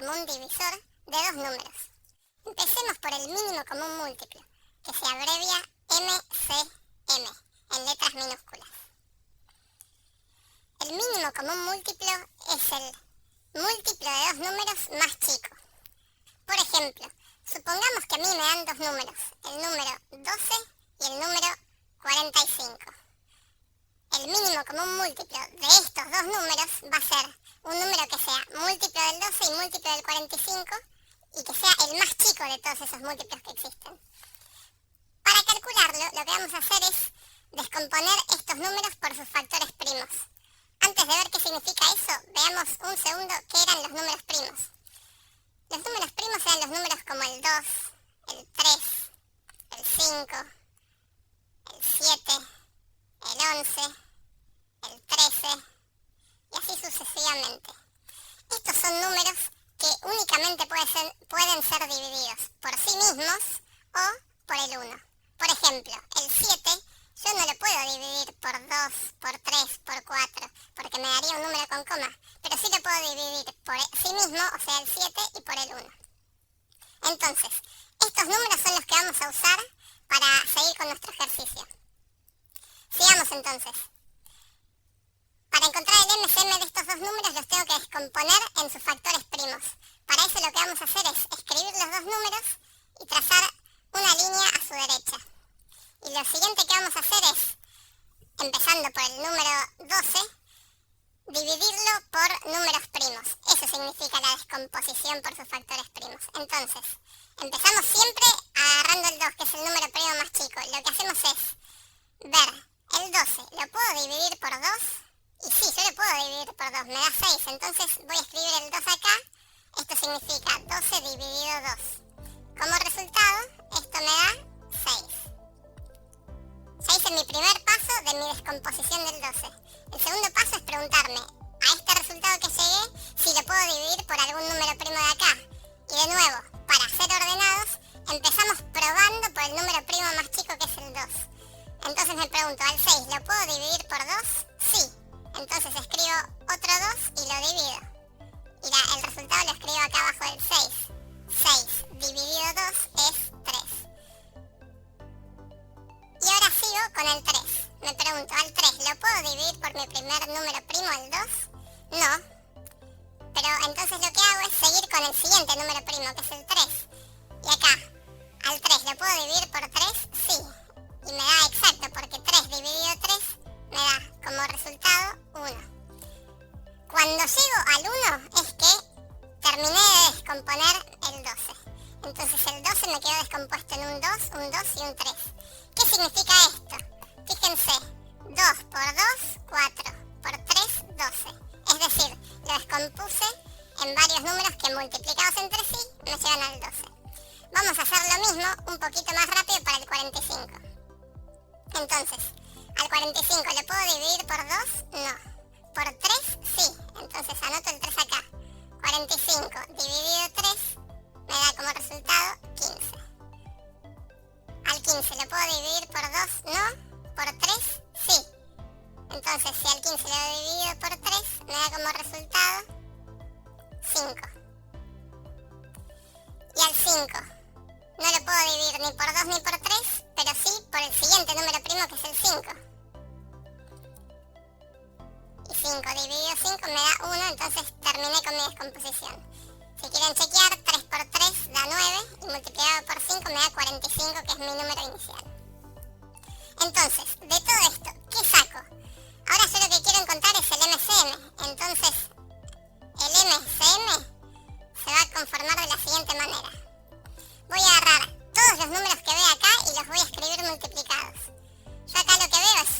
común divisor de dos números. Empecemos por el mínimo común múltiplo, que se abrevia MCM, en letras minúsculas. El mínimo común múltiplo es el múltiplo de dos números más chico. Por ejemplo, supongamos que a mí me dan dos números, el número 12 y el número 45. El mínimo común múltiplo de estos dos números va a ser un número que sea múltiplo del 12 y múltiplo del 45 y que sea el más chico de todos esos múltiplos que existen. Para calcularlo, lo que vamos a hacer es descomponer estos números por sus factores primos. Antes de ver qué significa eso, veamos un segundo qué eran los números primos. Los números primos eran los números como el 2, el 3, el 5, el 7, el 11, el 13 y así sucesivamente. Estos son números que únicamente pueden ser divididos por sí mismos o por el 1. Por ejemplo, el 7 yo no lo puedo dividir por 2, por 3, por 4, porque me daría un número con coma, pero sí lo puedo dividir por sí mismo, o sea, el 7 y por el 1. Entonces, estos números son los que vamos a usar para seguir con nuestro ejercicio. Sigamos entonces. Para encontrar el MCM de estos dos números los tengo que descomponer en sus factores primos. Para eso lo que vamos a hacer es escribir los dos números y trazar una línea a su derecha. Y lo siguiente que vamos a hacer es, empezando por el número 12, dividirlo por números primos. Eso significa la descomposición por sus factores primos. Entonces, empezamos siempre agarrando el 2, que es el número primo más chico. Lo que hacemos es ver el 12, ¿lo puedo dividir por 2? Y sí, yo lo puedo dividir por 2, me da 6. Entonces voy a escribir el 2 acá. Esto significa 12 dividido 2. Como resultado, esto me da 6. Ya hice mi primer paso de mi descomposición del 12. El segundo paso es preguntarme a este resultado que llegué si lo puedo dividir por algún número primo de acá. Y de nuevo, para ser ordenados, empezamos probando por el número primo más chico que es el 2. Entonces me pregunto, ¿al 6 lo puedo dividir por 2? Sí. Entonces escribo otro 2 y lo divido. Y el resultado lo escribo acá abajo del 6. 6 dividido 2 es 3. Y ahora sigo con el 3. Me pregunto, ¿al 3 lo puedo dividir por mi primer número primo, el 2? No. Pero entonces lo que hago es seguir con el siguiente número primo, que es el 3. Y acá, ¿al 3 lo puedo dividir por 3? Sí. Y me da exacto, porque 3 dividido 3 me da como resultado 1. Cuando llego al 1 es que terminé de descomponer el 12. Entonces el 12 me quedó descompuesto en un 2 y un 3. ¿Qué significa esto? Fíjense, 2 por 2, 4, por 3, 12. Es decir, lo descompuse en varios números que multiplicados entre sí me llevan al 12. Vamos a hacer lo mismo un poquito más rápido para el 45. Entonces, ¿al 45 lo puedo dividir por 2? No. ¿Por 3? Sí. Entonces anoto el 3 acá. 45 dividido 3 me da como resultado 15. ¿Al 15 lo puedo dividir por 2? No. ¿Por 3? Sí. Entonces, si al 15 lo divido por 3, me da como resultado 5. Y al 5 no lo puedo dividir ni por 2 ni por 3, pero sí por el siguiente número primo, que es el 5. Y 5 dividido 5 me da 1, entonces terminé con mi descomposición. Si quieren chequear, 3 por 3 da 9 y multiplicado por 5 me da 45, que es mi número inicial. Entonces, de todo esto, ¿qué saco? Ahora yo lo que quiero encontrar es el MCM. Entonces, el MCM se va a conformar de la siguiente manera. Voy a agarrar todos los números que veo acá y los voy a escribir multiplicados. Yo acá lo que veo es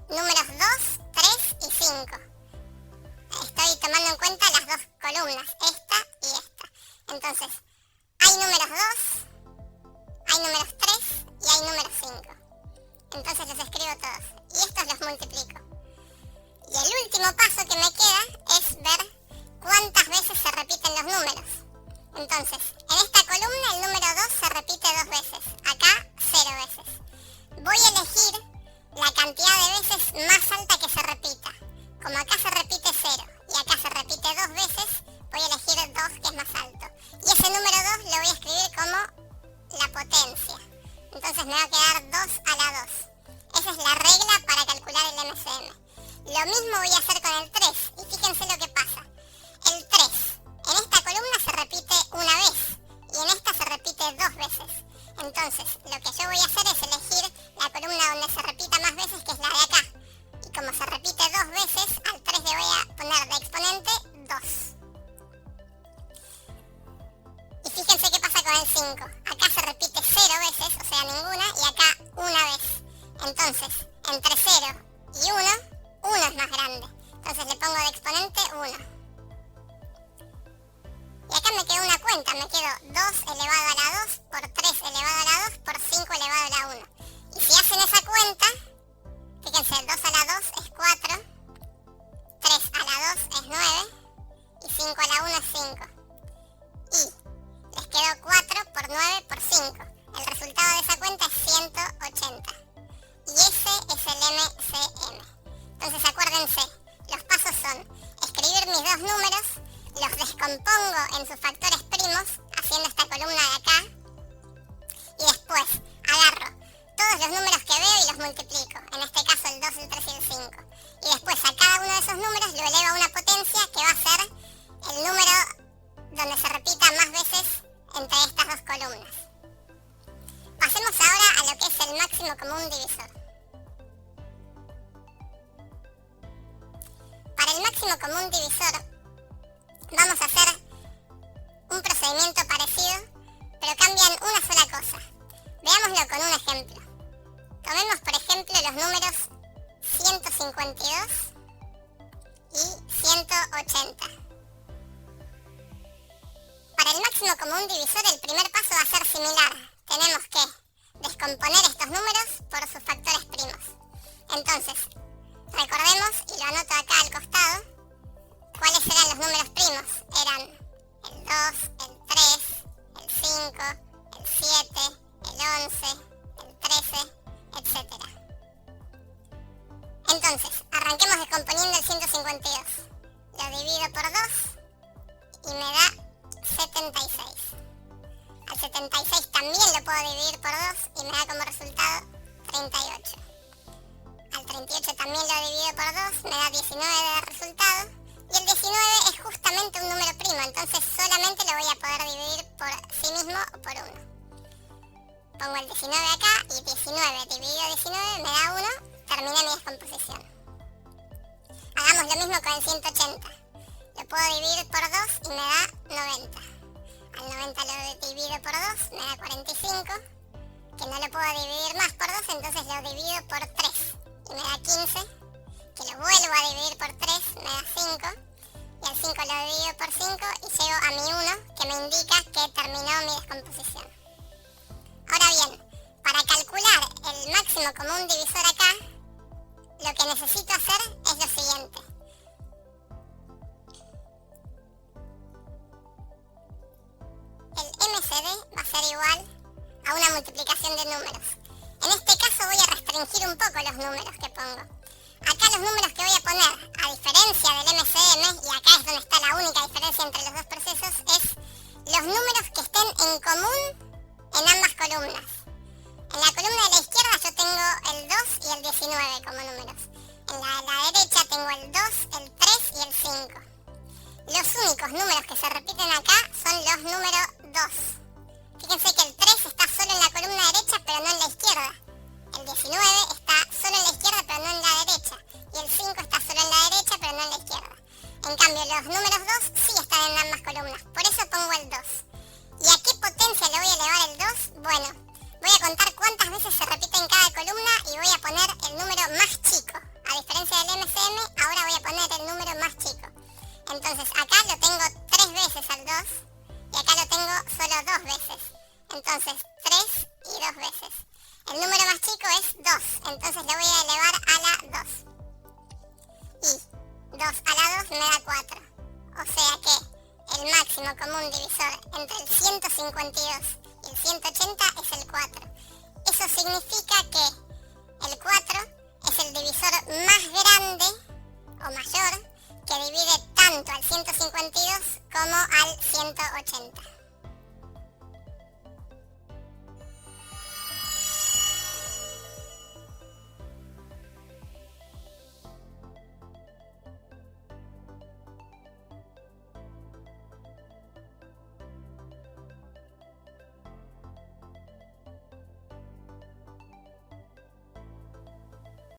números 2, 3 y 5. Estoy tomando en cuenta las dos columnas, esta y esta. Entonces, hay números 2, hay números 3 y hay números 5. Entonces los escribo todos y estos los multiplico. Y el último paso que me queda es ver cuántas veces se repiten los números. Entonces, en esta columna el número 2 se repite 2 veces, acá 0 veces. Voy a elegir la cantidad de veces más alta que se repita. Como acá se repite 0 y acá se repite 2 veces, voy a elegir 2, que es más alto. me va a quedar 2 a la 2. Esa es la regla para calcular el MCM. Lo mismo voy a hacer con el 3, y fíjense lo que pasa. El 3, en esta columna se repite una vez, y en esta se repite 2 veces. Entonces, lo que yo voy a hacer es elegir la columna donde se repita más veces, que es la de acá. Y como se repite 2 veces, al 3 le voy a poner de exponente 2. Y fíjense qué pasa con el 5. Acá se repite 0 veces, o sea ninguna, y acá una vez. Entonces, entre 0 y 1, 1 es más grande. Entonces le pongo de exponente 1. Y acá me quedó una cuenta, me quedo 2 elevado a la 2 por 3 elevado a la 2 por 5 elevado a la 1. Y si hacen esa cuenta, fíjense, 2 a la 2 es 4, 3 a la 2 es 9 y 5 a la 1 es 5. Y les quedó 4 por 9 por 5. El resultado de esa cuenta es 180. Y ese es el MCM. Entonces acuérdense, los pasos son escribir mis dos números, los descompongo en sus factores primos, haciendo esta columna de acá, y después agarro todos los números que veo y los multiplico, en este caso el 2, el 3 y el 5. Y después a cada uno de esos números lo elevo a una potencia que va a ser el número donde se repita más veces entre estas dos columnas. Pasemos ahora a lo que es el máximo común divisor. Para el máximo común divisor vamos a hacer un procedimiento parecido, pero cambian una sola cosa. Veámoslo con un ejemplo. Tomemos por ejemplo los números 152 y 180. Para el máximo común divisor el primer paso va a ser similar. Tenemos que descomponer estos números por sus factores primos. Entonces, recordemos, y lo anoto acá al costado, ¿cuáles eran los números primos? Eran el 2, el 3, el 5, el 7, el 11, el 13, etc. Entonces, arranquemos descomponiendo el 152. Lo divido por 2 y me da 76. Al 76 también lo puedo dividir por 2 y me da como resultado 38. Al 38 también lo divido por 2, me da 19 de resultado. Y el 19 es justamente un número primo, entonces solamente lo voy a poder dividir por sí mismo o por 1. Pongo el 19 acá y 19 dividido 19 me da 1, terminé mi descomposición. Hagamos lo mismo con el 180. Lo puedo dividir por 2 y me da 90. Al 90 lo divido por 2, me da 45, que no lo puedo dividir más por 2, entonces lo divido por 3 y me da 15. Que lo vuelvo a dividir por 3, me da 5, y al 5 lo divido por 5 y llego a mi 1, que me indica que terminó mi descomposición. Ahora bien, para calcular el máximo común divisor acá, lo que necesito hacer es lo siguiente. El MCD va a ser igual a una multiplicación de números. En este caso voy a restringir un poco los números que pongo. Acá los números que voy a poner, a diferencia del MCM, y acá es donde está la única diferencia entre los dos procesos, es los números que estén en común en ambas columnas. En la columna de la izquierda yo tengo el 2 y el 19 como números. En la de la derecha tengo el 2, el 3 y el 5. Los únicos números que se repiten acá son los números 2. Fíjense que el 3 está solo en la columna derecha, pero no en la izquierda. El 19 está solo en la izquierda, pero no en la derecha. Y el 5 está solo en la derecha, pero no en la izquierda. En cambio, los números 2 sí están en ambas columnas. Por eso pongo el 2. ¿Y a qué potencia le voy a elevar el 2? Bueno, voy a contar cuántas veces se repite en cada columna y voy a poner el número más chico. A diferencia del MCM, ahora voy a poner el número más chico. Entonces, acá lo tengo 3 veces al 2 y acá lo tengo solo 2 veces. Entonces, 3 y 2 veces. El número más chico es 2, entonces lo voy a elevar a la 2. Y 2 a la 2 me da 4. O sea que el máximo común divisor entre el 152 y el 180 es el 4. Eso significa que el 4 es el divisor más grande o mayor que divide tanto al 152 como al 180.